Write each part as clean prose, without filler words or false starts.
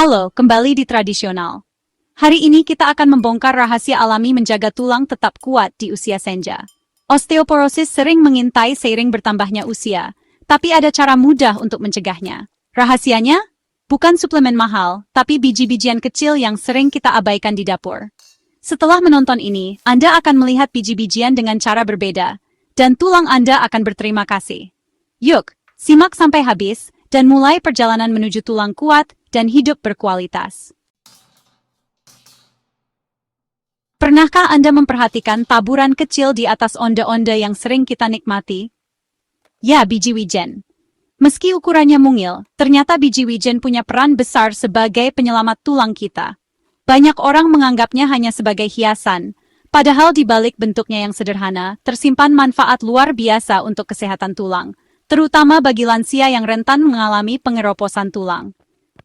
Halo, kembali di Tradisional. Hari ini kita akan membongkar rahasia alami menjaga tulang tetap kuat di usia senja. Osteoporosis sering mengintai seiring bertambahnya usia, tapi ada cara mudah untuk mencegahnya. Rahasianya? Bukan suplemen mahal, tapi biji-bijian kecil yang sering kita abaikan di dapur. Setelah menonton ini, Anda akan melihat biji-bijian dengan cara berbeda, dan tulang Anda akan berterima kasih. Yuk, simak sampai habis, dan mulai perjalanan menuju tulang kuat dan hidup berkualitas. Pernahkah Anda memperhatikan taburan kecil di atas onde-onde yang sering kita nikmati? Ya, biji wijen. Meski ukurannya mungil, ternyata biji wijen punya peran besar sebagai penyelamat tulang kita. Banyak orang menganggapnya hanya sebagai hiasan, padahal di balik bentuknya yang sederhana, tersimpan manfaat luar biasa untuk kesehatan tulang, terutama bagi lansia yang rentan mengalami pengeroposan tulang.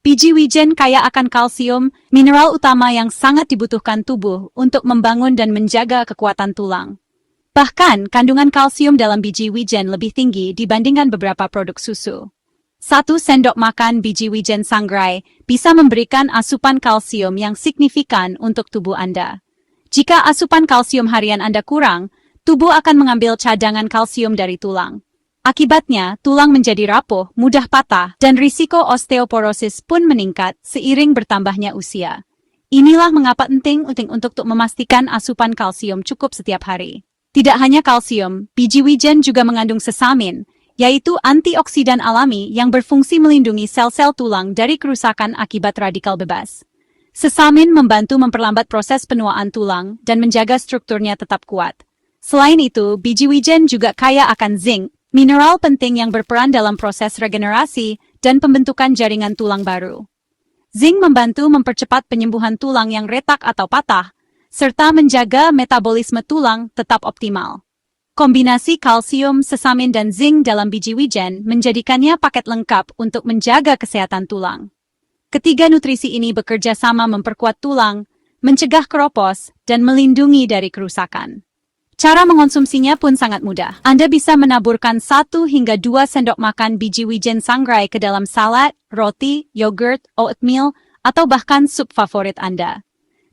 Biji wijen kaya akan kalsium, mineral utama yang sangat dibutuhkan tubuh untuk membangun dan menjaga kekuatan tulang. Bahkan, kandungan kalsium dalam biji wijen lebih tinggi dibandingkan beberapa produk susu. 1 sendok makan biji wijen sangrai bisa memberikan asupan kalsium yang signifikan untuk tubuh Anda. Jika asupan kalsium harian Anda kurang, tubuh akan mengambil cadangan kalsium dari tulang. Akibatnya, tulang menjadi rapuh, mudah patah, dan risiko osteoporosis pun meningkat seiring bertambahnya usia. Inilah mengapa penting untuk memastikan asupan kalsium cukup setiap hari. Tidak hanya kalsium, biji wijen juga mengandung sesamin, yaitu antioksidan alami yang berfungsi melindungi sel-sel tulang dari kerusakan akibat radikal bebas. Sesamin membantu memperlambat proses penuaan tulang dan menjaga strukturnya tetap kuat. Selain itu, biji wijen juga kaya akan zinc, mineral penting yang berperan dalam proses regenerasi dan pembentukan jaringan tulang baru. Zinc membantu mempercepat penyembuhan tulang yang retak atau patah, serta menjaga metabolisme tulang tetap optimal. Kombinasi kalsium, sesamin, dan zinc dalam biji wijen menjadikannya paket lengkap untuk menjaga kesehatan tulang. Ketiga nutrisi ini bekerja sama memperkuat tulang, mencegah keropos, dan melindungi dari kerusakan. Cara mengonsumsinya pun sangat mudah. Anda bisa menaburkan 1 hingga 2 sendok makan biji wijen sangrai ke dalam salad, roti, yogurt, oatmeal, atau bahkan sup favorit Anda.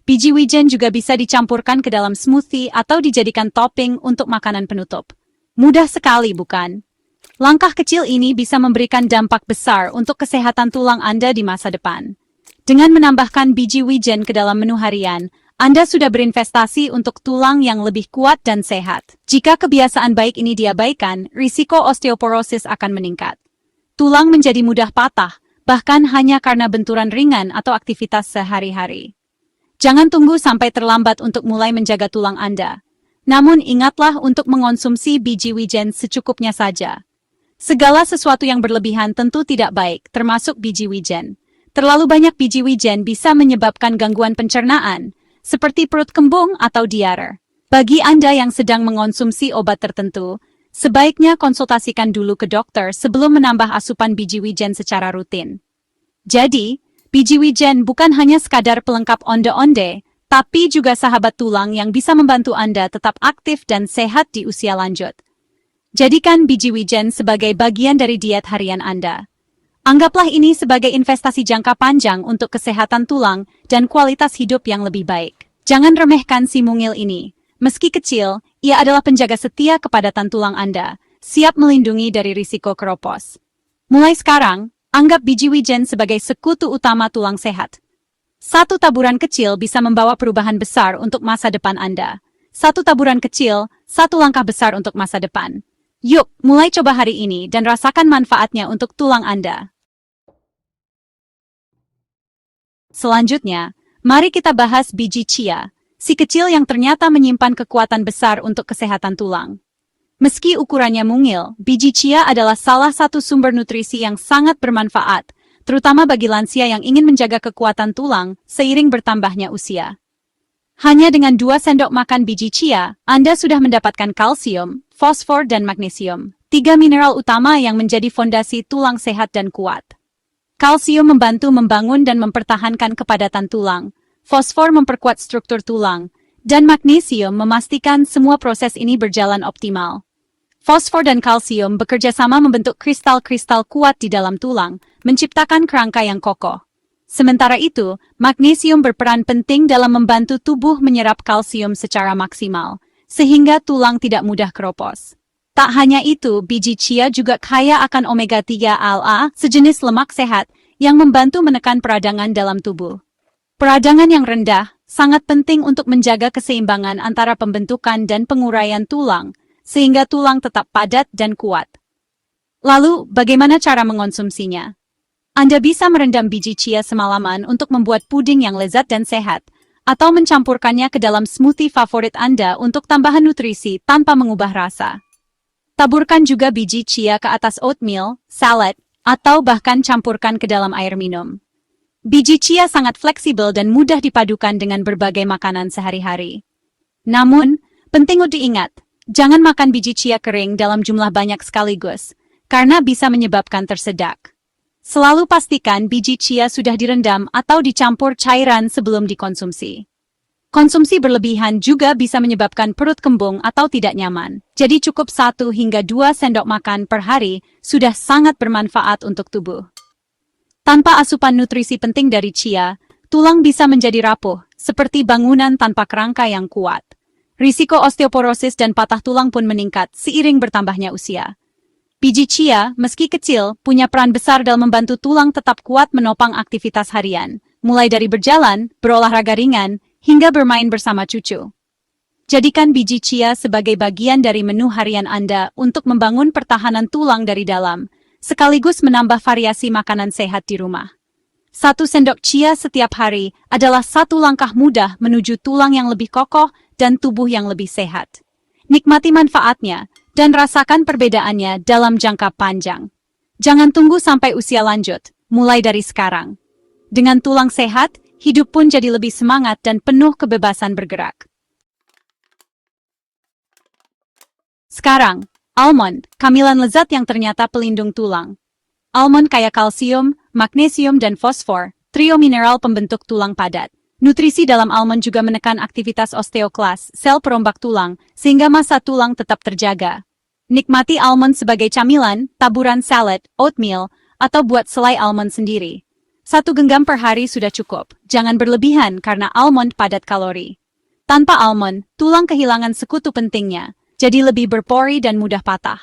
Biji wijen juga bisa dicampurkan ke dalam smoothie atau dijadikan topping untuk makanan penutup. Mudah sekali, bukan? Langkah kecil ini bisa memberikan dampak besar untuk kesehatan tulang Anda di masa depan. Dengan menambahkan biji wijen ke dalam menu harian, Anda sudah berinvestasi untuk tulang yang lebih kuat dan sehat. Jika kebiasaan baik ini diabaikan, risiko osteoporosis akan meningkat. Tulang menjadi mudah patah, bahkan hanya karena benturan ringan atau aktivitas sehari-hari. Jangan tunggu sampai terlambat untuk mulai menjaga tulang Anda. Namun ingatlah untuk mengonsumsi biji wijen secukupnya saja. Segala sesuatu yang berlebihan tentu tidak baik, termasuk biji wijen. Terlalu banyak biji wijen bisa menyebabkan gangguan pencernaan, seperti perut kembung atau diare. Bagi Anda yang sedang mengonsumsi obat tertentu, sebaiknya konsultasikan dulu ke dokter sebelum menambah asupan biji wijen secara rutin. Jadi, biji wijen bukan hanya sekadar pelengkap onde-onde, tapi juga sahabat tulang yang bisa membantu Anda tetap aktif dan sehat di usia lanjut. Jadikan biji wijen sebagai bagian dari diet harian Anda. Anggaplah ini sebagai investasi jangka panjang untuk kesehatan tulang dan kualitas hidup yang lebih baik. Jangan remehkan si mungil ini. Meski kecil, ia adalah penjaga setia kepadatan tulang Anda, siap melindungi dari risiko keropos. Mulai sekarang, anggap biji wijen sebagai sekutu utama tulang sehat. 1 taburan kecil bisa membawa perubahan besar untuk masa depan Anda. 1 taburan kecil, 1 langkah besar untuk masa depan. Yuk, mulai coba hari ini dan rasakan manfaatnya untuk tulang Anda. Selanjutnya, mari kita bahas biji chia, si kecil yang ternyata menyimpan kekuatan besar untuk kesehatan tulang. Meski ukurannya mungil, biji chia adalah salah satu sumber nutrisi yang sangat bermanfaat, terutama bagi lansia yang ingin menjaga kekuatan tulang seiring bertambahnya usia. Hanya dengan 2 sendok makan biji chia, Anda sudah mendapatkan kalsium, fosfor, dan magnesium, 3 mineral utama yang menjadi fondasi tulang sehat dan kuat. Kalsium membantu membangun dan mempertahankan kepadatan tulang, fosfor memperkuat struktur tulang, dan magnesium memastikan semua proses ini berjalan optimal. Fosfor dan kalsium bekerja sama membentuk kristal-kristal kuat di dalam tulang, menciptakan kerangka yang kokoh. Sementara itu, magnesium berperan penting dalam membantu tubuh menyerap kalsium secara maksimal, sehingga tulang tidak mudah keropos. Tak hanya itu, biji chia juga kaya akan omega-3 ALA, sejenis lemak sehat, yang membantu menekan peradangan dalam tubuh. Peradangan yang rendah sangat penting untuk menjaga keseimbangan antara pembentukan dan penguraian tulang, sehingga tulang tetap padat dan kuat. Lalu, bagaimana cara mengonsumsinya? Anda bisa merendam biji chia semalaman untuk membuat puding yang lezat dan sehat, atau mencampurkannya ke dalam smoothie favorit Anda untuk tambahan nutrisi tanpa mengubah rasa. Taburkan juga biji chia ke atas oatmeal, salad, atau bahkan campurkan ke dalam air minum. Biji chia sangat fleksibel dan mudah dipadukan dengan berbagai makanan sehari-hari. Namun, penting untuk diingat, jangan makan biji chia kering dalam jumlah banyak sekaligus, karena bisa menyebabkan tersedak. Selalu pastikan biji chia sudah direndam atau dicampur cairan sebelum dikonsumsi. Konsumsi berlebihan juga bisa menyebabkan perut kembung atau tidak nyaman. Jadi cukup 1 hingga 2 sendok makan per hari sudah sangat bermanfaat untuk tubuh. Tanpa asupan nutrisi penting dari chia, tulang bisa menjadi rapuh, seperti bangunan tanpa kerangka yang kuat. Risiko osteoporosis dan patah tulang pun meningkat seiring bertambahnya usia. Biji chia, meski kecil, punya peran besar dalam membantu tulang tetap kuat menopang aktivitas harian, mulai dari berjalan, berolahraga ringan, hingga bermain bersama cucu. Jadikan biji chia sebagai bagian dari menu harian Anda untuk membangun pertahanan tulang dari dalam, sekaligus menambah variasi makanan sehat di rumah. 1 sendok chia setiap hari adalah 1 langkah mudah menuju tulang yang lebih kokoh dan tubuh yang lebih sehat. Nikmati manfaatnya, dan rasakan perbedaannya dalam jangka panjang. Jangan tunggu sampai usia lanjut, mulai dari sekarang. Dengan tulang sehat, hidup pun jadi lebih semangat dan penuh kebebasan bergerak. Sekarang, almond, camilan lezat yang ternyata pelindung tulang. Almond kaya kalsium, magnesium dan fosfor, trio mineral pembentuk tulang padat. Nutrisi dalam almond juga menekan aktivitas osteoklas, sel perombak tulang, sehingga massa tulang tetap terjaga. Nikmati almond sebagai camilan, taburan salad, oatmeal, atau buat selai almond sendiri. 1 genggam per hari sudah cukup, jangan berlebihan karena almond padat kalori. Tanpa almond, tulang kehilangan sekutu pentingnya, jadi lebih berpori dan mudah patah.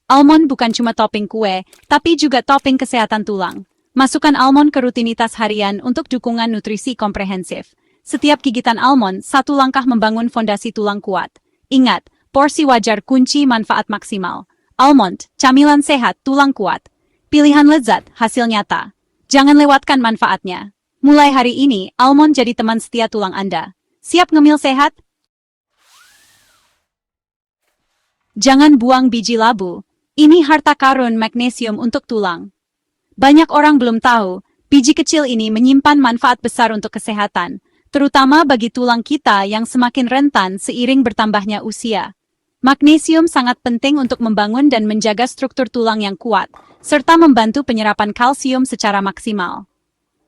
Almond bukan cuma topping kue, tapi juga topping kesehatan tulang. Masukkan almond ke rutinitas harian untuk dukungan nutrisi komprehensif. Setiap gigitan almond, 1 langkah membangun fondasi tulang kuat. Ingat, porsi wajar kunci manfaat maksimal. Almond, camilan sehat, tulang kuat. Pilihan lezat, hasil nyata. Jangan lewatkan manfaatnya. Mulai hari ini, almond jadi teman setia tulang Anda. Siap ngemil sehat? Jangan buang biji labu. Ini harta karun magnesium untuk tulang. Banyak orang belum tahu, biji kecil ini menyimpan manfaat besar untuk kesehatan, terutama bagi tulang kita yang semakin rentan seiring bertambahnya usia. Magnesium sangat penting untuk membangun dan menjaga struktur tulang yang kuat, serta membantu penyerapan kalsium secara maksimal.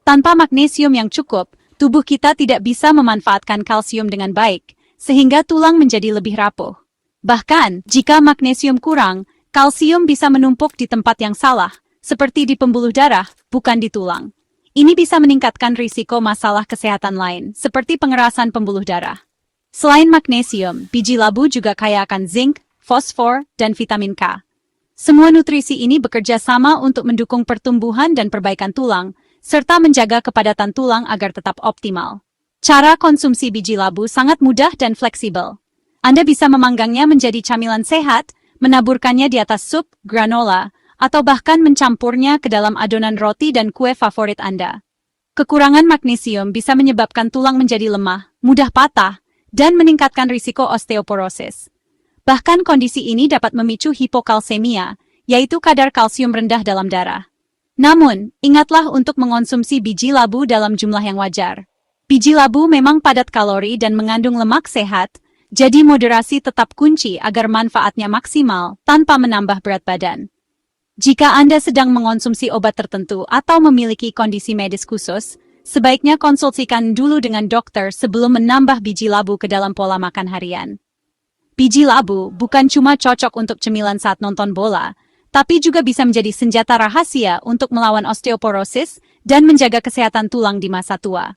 Tanpa magnesium yang cukup, tubuh kita tidak bisa memanfaatkan kalsium dengan baik, sehingga tulang menjadi lebih rapuh. Bahkan, jika magnesium kurang, kalsium bisa menumpuk di tempat yang salah, seperti di pembuluh darah, bukan di tulang. Ini bisa meningkatkan risiko masalah kesehatan lain, seperti pengerasan pembuluh darah. Selain magnesium, biji labu juga kaya akan zinc, fosfor, dan vitamin K. Semua nutrisi ini bekerja sama untuk mendukung pertumbuhan dan perbaikan tulang, serta menjaga kepadatan tulang agar tetap optimal. Cara konsumsi biji labu sangat mudah dan fleksibel. Anda bisa memanggangnya menjadi camilan sehat, menaburkannya di atas sup, granola, atau bahkan mencampurnya ke dalam adonan roti dan kue favorit Anda. Kekurangan magnesium bisa menyebabkan tulang menjadi lemah, mudah patah, dan meningkatkan risiko osteoporosis. Bahkan kondisi ini dapat memicu hipokalsemia, yaitu kadar kalsium rendah dalam darah. Namun, ingatlah untuk mengonsumsi biji labu dalam jumlah yang wajar. Biji labu memang padat kalori dan mengandung lemak sehat, jadi moderasi tetap kunci agar manfaatnya maksimal tanpa menambah berat badan. Jika Anda sedang mengonsumsi obat tertentu atau memiliki kondisi medis khusus, sebaiknya konsultasikan dulu dengan dokter sebelum menambah biji labu ke dalam pola makan harian. Biji labu bukan cuma cocok untuk cemilan saat nonton bola, tapi juga bisa menjadi senjata rahasia untuk melawan osteoporosis dan menjaga kesehatan tulang di masa tua.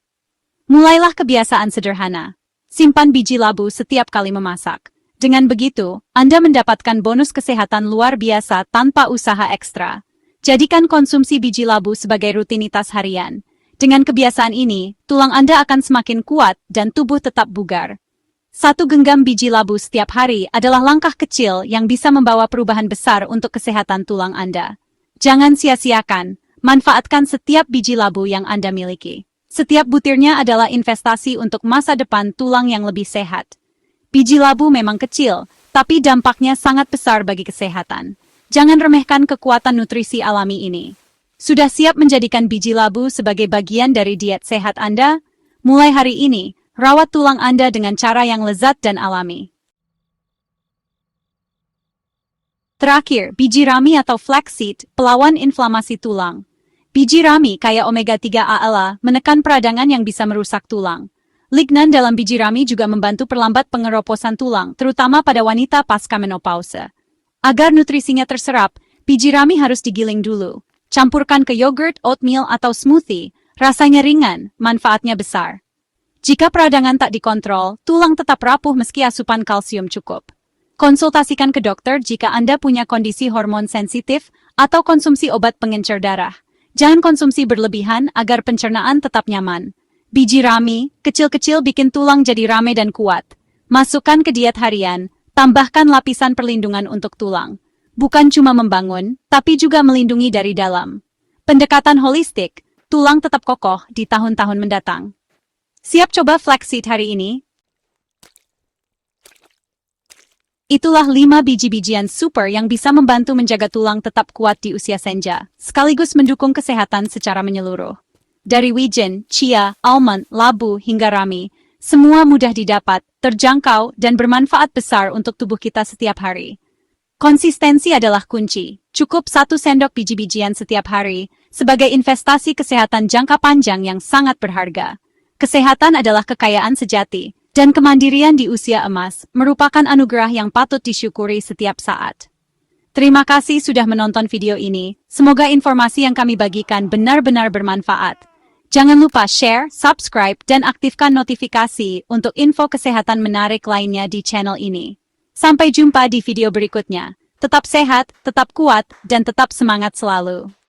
Mulailah kebiasaan sederhana. Simpan biji labu setiap kali memasak. Dengan begitu, Anda mendapatkan bonus kesehatan luar biasa tanpa usaha ekstra. Jadikan konsumsi biji labu sebagai rutinitas harian. Dengan kebiasaan ini, tulang Anda akan semakin kuat dan tubuh tetap bugar. 1 genggam biji labu setiap hari adalah langkah kecil yang bisa membawa perubahan besar untuk kesehatan tulang Anda. Jangan sia-siakan, manfaatkan setiap biji labu yang Anda miliki. Setiap butirnya adalah investasi untuk masa depan tulang yang lebih sehat. Biji labu memang kecil, tapi dampaknya sangat besar bagi kesehatan. Jangan remehkan kekuatan nutrisi alami ini. Sudah siap menjadikan biji labu sebagai bagian dari diet sehat Anda? Mulai hari ini, rawat tulang Anda dengan cara yang lezat dan alami. Terakhir, biji rami atau flaxseed, pelawan inflamasi tulang. Biji rami kaya omega-3 ALA menekan peradangan yang bisa merusak tulang. Lignan dalam biji rami juga membantu perlambat pengeroposan tulang, terutama pada wanita pasca menopause. Agar nutrisinya terserap, biji rami harus digiling dulu. Campurkan ke yogurt, oatmeal, atau smoothie. Rasanya ringan, manfaatnya besar. Jika peradangan tak dikontrol, tulang tetap rapuh meski asupan kalsium cukup. Konsultasikan ke dokter jika Anda punya kondisi hormon sensitif atau konsumsi obat pengencer darah. Jangan konsumsi berlebihan agar pencernaan tetap nyaman. Biji rami, kecil-kecil bikin tulang jadi rame dan kuat. Masukkan ke diet harian, tambahkan lapisan perlindungan untuk tulang. Bukan cuma membangun, tapi juga melindungi dari dalam. Pendekatan holistik, tulang tetap kokoh di tahun-tahun mendatang. Siap coba flaxseed hari ini? Itulah 5 biji-bijian super yang bisa membantu menjaga tulang tetap kuat di usia senja, sekaligus mendukung kesehatan secara menyeluruh. Dari wijen, chia, almond, labu, hingga rami, semua mudah didapat, terjangkau, dan bermanfaat besar untuk tubuh kita setiap hari. Konsistensi adalah kunci. Cukup 1 sendok biji-bijian setiap hari, sebagai investasi kesehatan jangka panjang yang sangat berharga. Kesehatan adalah kekayaan sejati, dan kemandirian di usia emas merupakan anugerah yang patut disyukuri setiap saat. Terima kasih sudah menonton video ini. Semoga informasi yang kami bagikan benar-benar bermanfaat. Jangan lupa share, subscribe, dan aktifkan notifikasi untuk info kesehatan menarik lainnya di channel ini. Sampai jumpa di video berikutnya. Tetap sehat, tetap kuat, dan tetap semangat selalu.